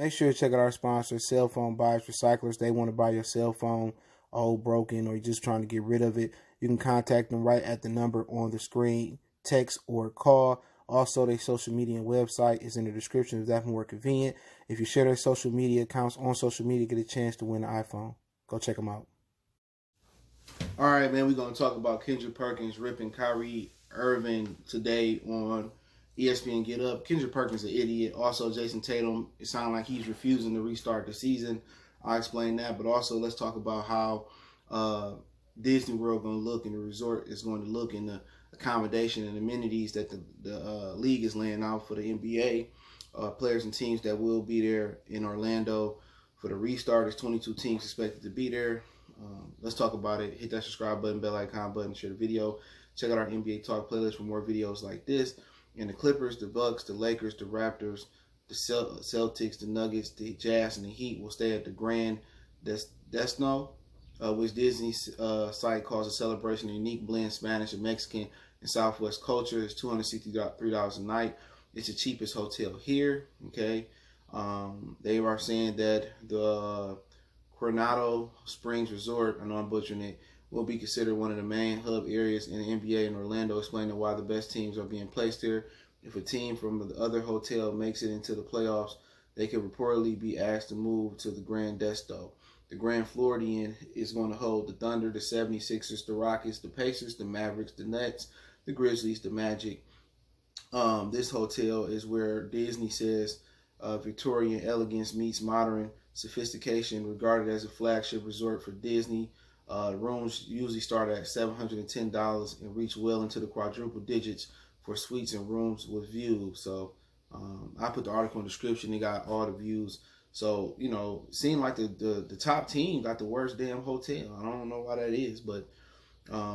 make sure to check out our sponsor, Cell Phone Buyers Recyclers. They want to buy your cell phone old, broken, or you're just trying to get rid of it. You can contact them right at the number on the screen, text or call. Also, their social media and website is in the description if that's more convenient. If you share their social media accounts on social media, get a chance to win an iPhone. Go check them out. All right, man, we're going to talk about Kendrick Perkins ripping Kyrie Irving today on ESPN Get Up. Kendrick Perkins is an idiot. Also, Jayson Tatum, it sounds like he's refusing to restart the season. I'll explain that. But also, let's talk about how Disney World going to look and the resort is going to look in the accommodation and amenities that the league is laying out for the NBA players and teams that will be there in Orlando for the restart. There's 22 teams expected to be there. Let's talk about it. Hit that subscribe button, bell icon button, share the video. Check out our NBA Talk playlist for more videos like this. And the Clippers, the Bucks, the Lakers, the Raptors, the Celtics, the Nuggets, the Jazz, and the Heat will stay at the Grand Destino, which Disney's site calls a celebration of unique blend Spanish and Mexican and Southwest culture. It's $263 a night. It's the cheapest hotel here. Okay, they are saying that the Coronado Springs Resort, I know I'm butchering it, will be considered one of the main hub areas in the NBA in Orlando, explaining why the best teams are being placed here. If a team from the other hotel makes it into the playoffs, they could reportedly be asked to move to the Grand Desto. The Grand Floridian is going to hold the Thunder, the 76ers, the Rockets, the Pacers, the Mavericks, the Nets, the Grizzlies, the Magic. This hotel is where Disney says Victorian elegance meets modern sophistication, regarded as a flagship resort for Disney. Rooms usually start at $710 and reach well into the quadruple digits for suites and rooms with views. So I put the article in the description. They got all the views. So, you know, seemed like the top team got the worst damn hotel. I don't know why that is, but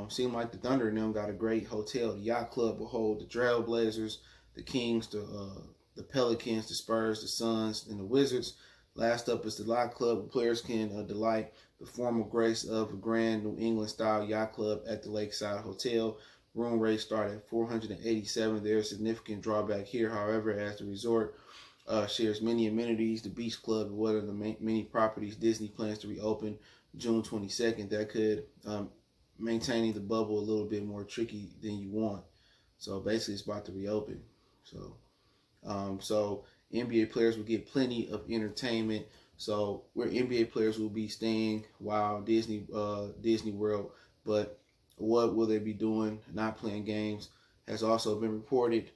seemed like the Thunder and them got a great hotel. The Yacht Club will hold the Trailblazers, the Kings, the Pelicans, the Spurs, the Suns, and the Wizards. Last up is the Yacht Club, where players can delight the formal grace of a grand New England-style yacht club at the Lakeside Hotel. Room rates start at $487. There's a significant drawback here, however, as the resort shares many amenities. The Beach Club is one of the many properties Disney plans to reopen June 22nd. That could maintaining the bubble a little bit more tricky than you want. So basically, it's about to reopen. So NBA players will get plenty of entertainment. So where NBA players will be staying while Disney World, but what will they be doing? Not playing games has also been reported.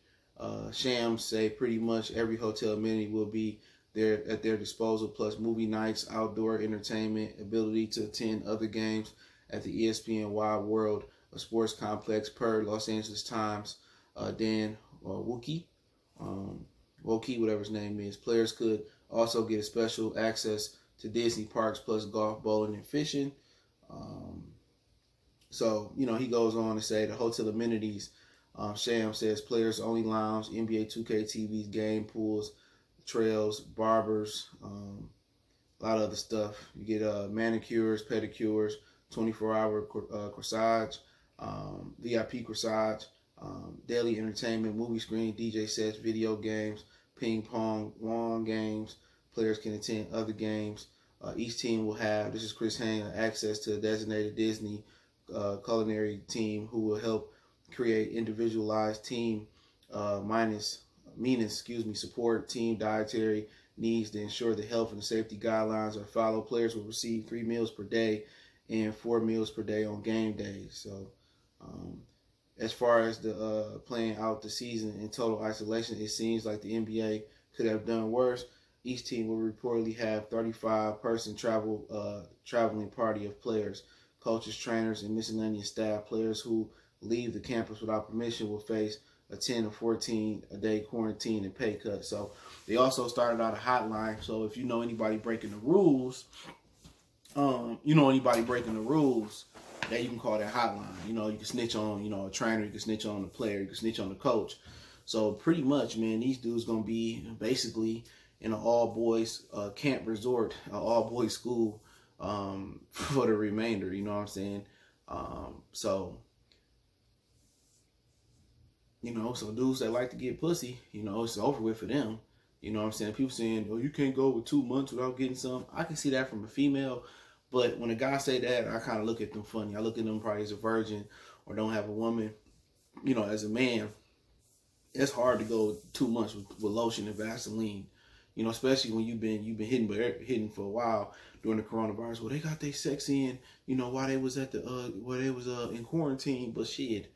Shams say pretty much every hotel amenity will be there at their disposal, plus movie nights, outdoor entertainment, ability to attend other games at the ESPN Wide World of Sports Complex per Los Angeles Times. Dan Wookie, whatever his name is. Players could also get a special access to Disney parks plus golf, bowling, and fishing. So, you know, he goes on to say the hotel amenities. Sham says players only lounge, NBA 2K TVs, game pools, trails, barbers, a lot of other stuff. You get manicures, pedicures, 24-hour corsage, VIP corsage, daily entertainment, movie screen, DJ sets, video games, ping pong, lawn games. Players can attend other games. Each team will have, this is Chris Hayne, access to a designated Disney culinary team who will help create individualized team support team dietary needs to ensure the health and safety guidelines are followed. Players will receive 3 meals per day and 4 meals per day on game days. So as far as the playing out the season in total isolation, it seems like the NBA could have done worse. Each team will reportedly have 35-person traveling party of players, coaches, trainers, and miscellaneous staff. Players who leave the campus without permission will face a 10 or 14-day quarantine and pay cut. So they also started out a hotline. So if you know anybody breaking the rules, that you can call that hotline. You know, you can snitch on, a trainer, you can snitch on the player, you can snitch on the coach. So pretty much, man, these dudes going to be basically in an all-boys camp resort, an all-boys school for the remainder, you know what I'm saying? So dudes that like to get pussy, it's over with for them. You know what I'm saying? People saying, oh, you can't go with 2 months without getting some. I can see that from a female. But when a guy say that, I kind of look at them funny. I look at them probably as a virgin or don't have a woman. You know, as a man, it's hard to go 2 months with lotion and Vaseline. You know, especially when you've been hitting for a while during the coronavirus. Well, they got their sex in, you know, while they was at the while they was in quarantine. But shit,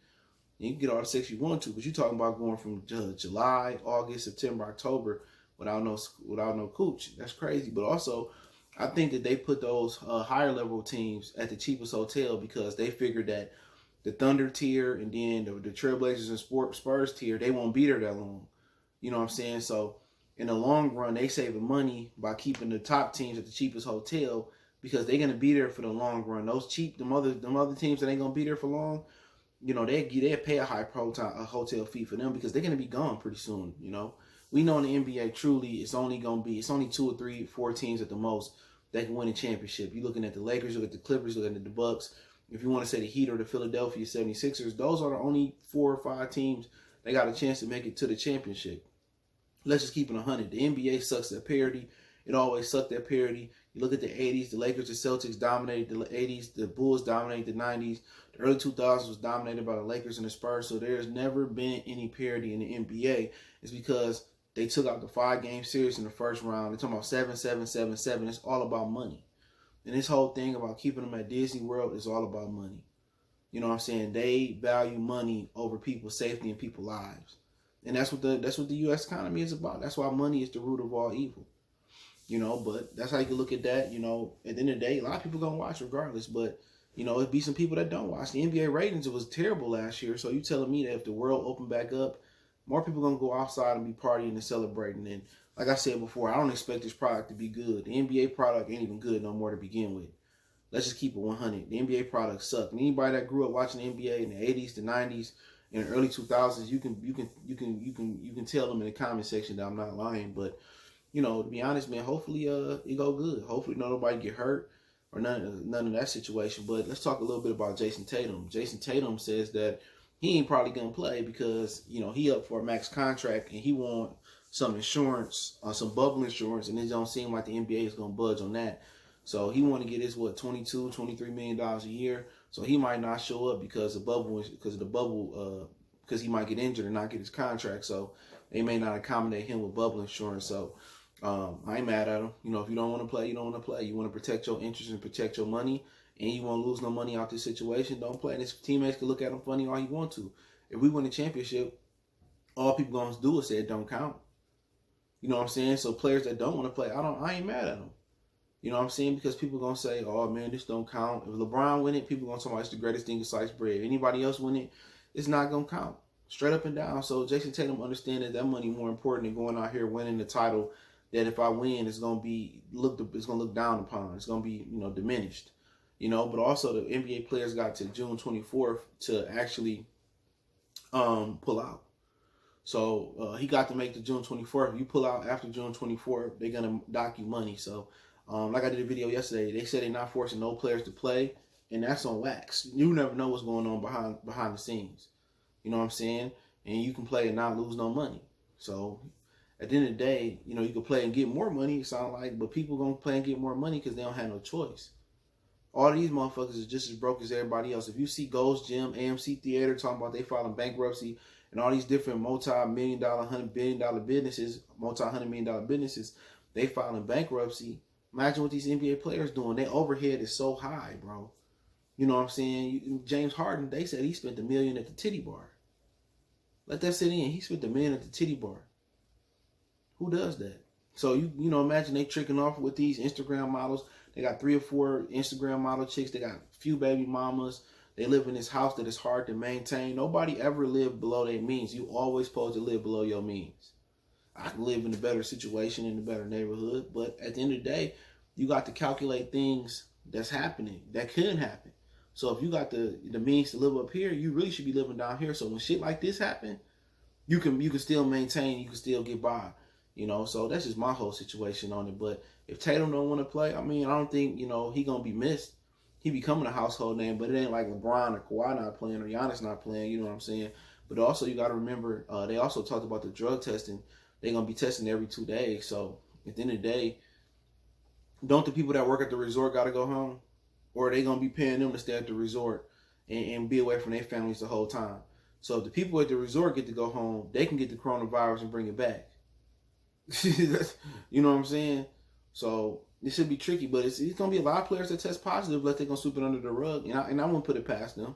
you can get all the sex you want to. But you talking about going from July, August, September, October without no cooch. That's crazy. But also, I think that they put those higher level teams at the cheapest hotel because they figured that the Thunder tier and then the Trailblazers and Spurs tier, they won't be there that long. You know what I'm saying? So in the long run, they saving money by keeping the top teams at the cheapest hotel because they're gonna be there for the long run. Those them other teams that ain't gonna be there for long, you know, they pay a high hotel fee for them because they're gonna be gone pretty soon. You know, we know in the NBA truly it's only 2 or 3, 4 teams at the most that can win a championship. You're looking at the Lakers, you look at the Clippers, you look at the Bucks. If you want to say the Heat or the Philadelphia 76ers, those are the only 4 or 5 teams that got a chance to make it to the championship. Let's just keep it 100. The NBA sucks at parity. It always sucked at parity. You look at the 80s, the Lakers, the Celtics dominated the 80s. The Bulls dominated the 90s. The early 2000s was dominated by the Lakers and the Spurs. So there's never been any parity in the NBA. It's because they took out the 5-game series in the first round. They're talking about 7-7, 7-7. It's all about money. And this whole thing about keeping them at Disney World is all about money. You know what I'm saying? They value money over people's safety and people's lives. And that's what the U.S. economy is about. That's why money is the root of all evil. You know, but that's how you can look at that. You know, at the end of the day, a lot of people going to watch regardless. But, you know, it'd be some people that don't watch. The NBA ratings, it was terrible last year. So you telling me that if the world opened back up, more people going to go outside and be partying and celebrating. And like I said before, I don't expect this product to be good. The NBA product ain't even good no more to begin with. Let's just keep it 100. The NBA product sucked. And anybody that grew up watching the NBA in the 80s, the 90s, in the early 2000s, you can tell them in the comment section that I'm not lying. But you know, to be honest, man, hopefully it go good. Hopefully nobody get hurt or none of that situation. But let's talk a little bit about Jayson Tatum. Jayson Tatum says that he ain't probably gonna play because, you know, he up for a max contract and he want some insurance, some bubble insurance, and it don't seem like the NBA is gonna budge on that. So he want to get his $22, $23 million a year. So he might not show up because he might get injured and not get his contract. So they may not accommodate him with bubble insurance. So I ain't mad at him. You know, if you don't want to play, you don't want to play. You want to protect your interests and protect your money, and you won't lose no money out this situation, don't play. And his teammates can look at him funny all you want to. If we win the championship, all people gonna do is say it don't count. You know what I'm saying? So players that don't want to play, I ain't mad at them. You know what I'm saying? Because people gonna say, oh man, this don't count. If LeBron win it, people gonna say it's the greatest thing in sliced bread. If anybody else win it, it's not gonna count. Straight up and down. So Jayson Tatum understands that money more important than going out here winning the title. That if I win, it's gonna look down upon. It's gonna be, you know, diminished. You know, but also the NBA players got to June 24th to actually pull out. So he got to make the June 24th. If you pull out after June 24th, they're gonna dock you money. So like I did a video yesterday, they said they're not forcing no players to play, and that's on wax. You never know what's going on behind the scenes. You know what I'm saying? And you can play and not lose no money. So at the end of the day, you know, you can play and get more money, it sounds like, but people gonna play and get more money because they don't have no choice. All these motherfuckers is just as broke as everybody else. If you see Gold's Gym, AMC Theater talking about they filing bankruptcy and all these different multi-million dollar, $100 billion businesses, multi-$100 million businesses, they filing bankruptcy. Imagine what these NBA players doing. Their overhead is so high, bro. You know what I'm saying? James Harden, they said he spent $1 million at the titty bar. Let that sit in. He spent $1 million at the titty bar. Who does that? So you know, imagine they tricking off with these Instagram models. They got 3 or 4 Instagram model chicks. They got a few baby mamas. They live in this house that is hard to maintain. Nobody ever lived below their means. You always supposed to live below your means. I can live in a better situation, in a better neighborhood, but at the end of the day, you got to calculate things that's happening, that could happen. So if you got the means to live up here, you really should be living down here. So when shit like this happen, you can still maintain, you can still get by. You know, so that's just my whole situation on it. But if Tatum don't want to play, I mean, I don't think, you know, he going to be missed. He becoming a household name, but it ain't like LeBron or Kawhi not playing or Giannis not playing, you know what I'm saying? But also you got to remember, they also talked about the drug testing. they're gonna be testing every 2 days. So at the end of the day, don't the people that work at the resort got to go home, or are they gonna be paying them to stay at the resort and be away from their families the whole time? So if the people at the resort get to go home, they can get the coronavirus and bring it back. You know what I'm saying? So it should be tricky, but it's gonna be a lot of players that test positive, like they're gonna sweep it under the rug, and I won't put it past them.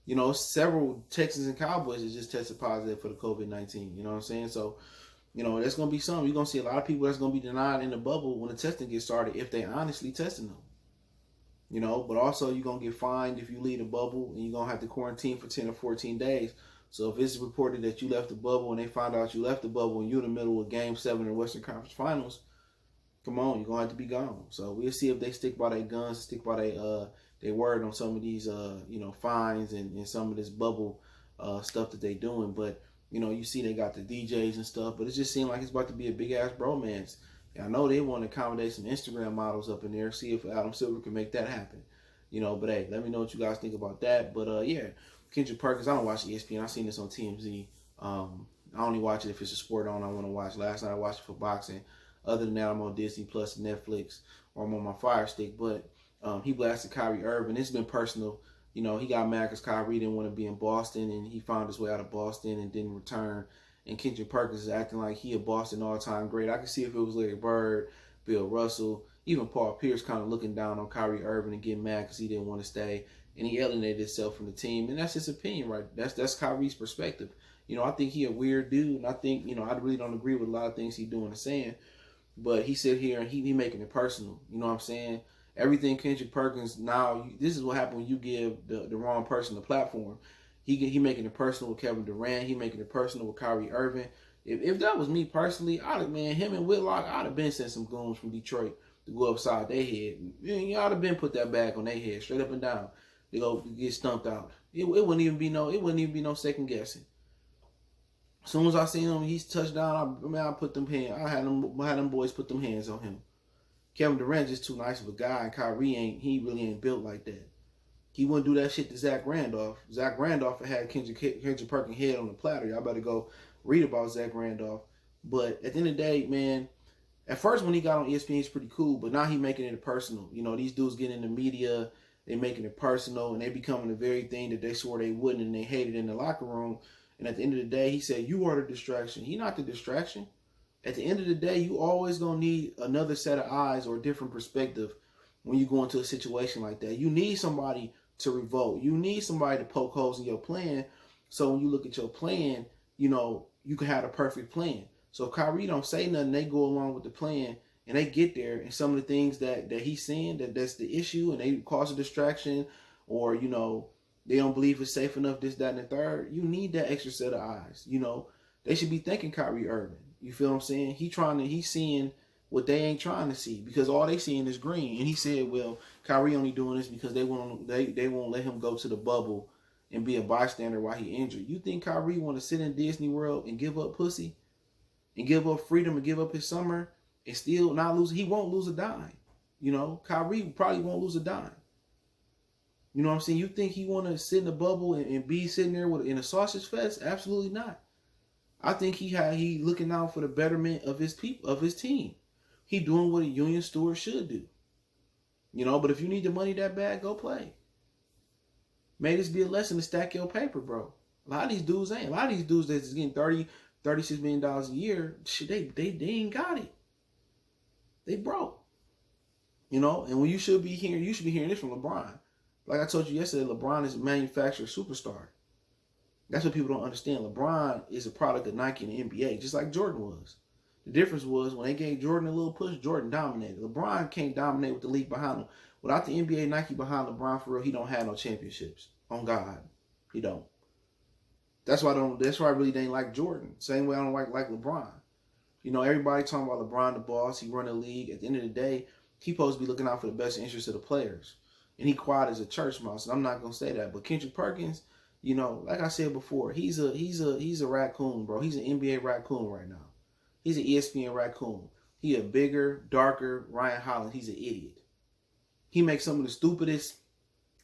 You know, several Texans and Cowboys that just tested positive for the COVID-19. You know what I'm saying? So, you know, that's going to be something. You're going to see a lot of people that's going to be denied in the bubble when the testing gets started if they honestly testing them. You know, but also you're going to get fined if you leave the bubble, and you're going to have to quarantine for 10 or 14 days. So if it's reported that you left the bubble and they find out you left the bubble and you're in the middle of Game 7 of the Western Conference Finals, come on, you're going to have to be gone. So we'll see if they stick by their guns, stick by their word on some of these, you know, fines and some of this bubble stuff that they doing. But, you know, you see they got the DJs and stuff, but it just seemed like it's about to be a big-ass bromance. And I know they want to accommodate some Instagram models up in there, see if Adam Silver can make that happen. You know, but hey, let me know what you guys think about that. But, yeah, Kendrick Perkins, I don't watch ESPN. I've seen this on TMZ. I only watch it if it's a sport on I want to watch. Last night I watched it for boxing. Other than that, I'm on Disney Plus, Netflix, or I'm on my Fire Stick. But he blasted Kyrie Irving. It's been personal. You know, he got mad because Kyrie didn't want to be in Boston, and he found his way out of Boston and didn't return. And Kendrick Perkins is acting like he a Boston all-time great. I can see if it was Larry Bird, Bill Russell, even Paul Pierce kind of looking down on Kyrie Irving and getting mad because he didn't want to stay. And he alienated himself from the team. And that's his opinion, right? That's Kyrie's perspective. You know, I think he a weird dude, and I think, you know, I really don't agree with a lot of things he's doing and saying. But he sit here and he making it personal. You know what I'm saying? Everything Kendrick Perkins now, this is what happened when you give the wrong person the platform. He making it personal with Kevin Durant. He making it personal with Kyrie Irving. If that was me personally, him and Whitlock, I'd have been sent some goons from Detroit to go upside their head. You I'd have been put that bag on their head, straight up and down. They go get stumped out. It wouldn't even be no second guessing. As soon as I seen him, he's touchdown. I put them hands. I had them boys put them hands on him. Kevin Durant just too nice of a guy, and Kyrie he really ain't built like that. He wouldn't do that shit to Zach Randolph. Zach Randolph had Kendrick Perkins' head on the platter. Y'all better go read about Zach Randolph. But at the end of the day, man, at first when he got on ESPN, he's pretty cool, but now he making it personal. You know, these dudes getting in the media, they making it personal, and they becoming the very thing that they swore they wouldn't, and they hated in the locker room. And at the end of the day, he said, you are the distraction. He not the distraction. At the end of the day, you always going to need another set of eyes or a different perspective when you go into a situation like that. You need somebody to revolt. You need somebody to poke holes in your plan. So when you look at your plan, you know, you can have a perfect plan. So if Kyrie don't say nothing, they go along with the plan and they get there. And some of the things that he's saying, that's the issue, and they cause a distraction, or, you know, they don't believe it's safe enough, this, that, and the third. You need that extra set of eyes. You know, they should be thanking Kyrie Irving. You feel what I'm saying? He's seeing what they ain't trying to see, because all they seeing is green. And he said, well, Kyrie only doing this because they won't let him go to the bubble and be a bystander while he injured. You think Kyrie want to sit in Disney World and give up pussy and give up freedom and give up his summer and still not lose? He won't lose a dime. You know, Kyrie probably won't lose a dime. You know what I'm saying? You think he want to sit in the bubble and be sitting there in a sausage fest? Absolutely not. I think he looking out for the betterment of his people, of his team. He doing what a union steward should do. You know, but if you need the money that bad, go play. May this be a lesson to stack your paper, bro. A lot of these dudes ain't. A lot of these dudes that's getting $36 million a year, shit, they ain't got it. They broke. You know, and when you should be hearing this from LeBron. Like I told you yesterday, LeBron is a manufactured superstar. That's what people don't understand. LeBron is a product of Nike and the NBA, just like Jordan was. The difference was when they gave Jordan a little push, Jordan dominated. LeBron can't dominate with the league behind him. Without the NBA, Nike behind LeBron, for real, he don't have no championships. On God, he don't. That's why I really didn't like Jordan. Same way I don't like LeBron. You know, everybody talking about LeBron the boss. He run the league. At the end of the day, he supposed to be looking out for the best interest of the players. And he quiet as a church mouse. And I'm not gonna say that, but Kendrick Perkins, you know, like I said before, he's a raccoon, bro. He's an NBA raccoon right now. He's an ESPN raccoon. He a bigger, darker Ryan Holland. He's an idiot. He makes some of the stupidest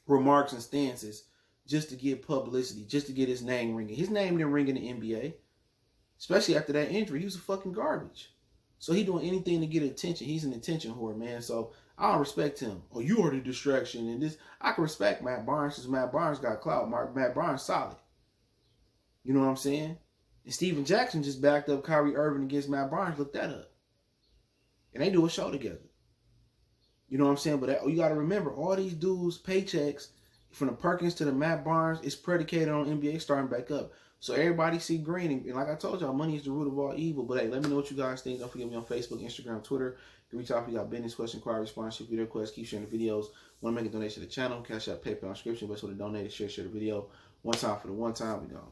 remarks and stances just to get publicity, just to get his name ringing. His name didn't ring in the NBA. especially after that injury. He was a fucking garbage. So he doing anything to get attention. He's an attention whore, man. So I don't respect him. Oh, you are the distraction. And this, I can respect Matt Barnes because Matt Barnes got clout. Matt Barnes solid. You know what I'm saying? And Steven Jackson just backed up Kyrie Irving against Matt Barnes. Look that up. And they do a show together. You know what I'm saying? But you got to remember, all these dudes' paychecks, from the Perkins to the Matt Barnes, is predicated on NBA starting back up. So everybody see green. And like I told y'all, money is the root of all evil. But hey, let me know what you guys think. Don't forget me on Facebook, Instagram, Twitter. You can reach out if you got business, question, inquiry, sponsorship, video requests. Keep sharing the videos. Want to make a donation to the channel? Cash out, PayPal, inscription. Best way to donate is share the video. One time for the one time. We gone.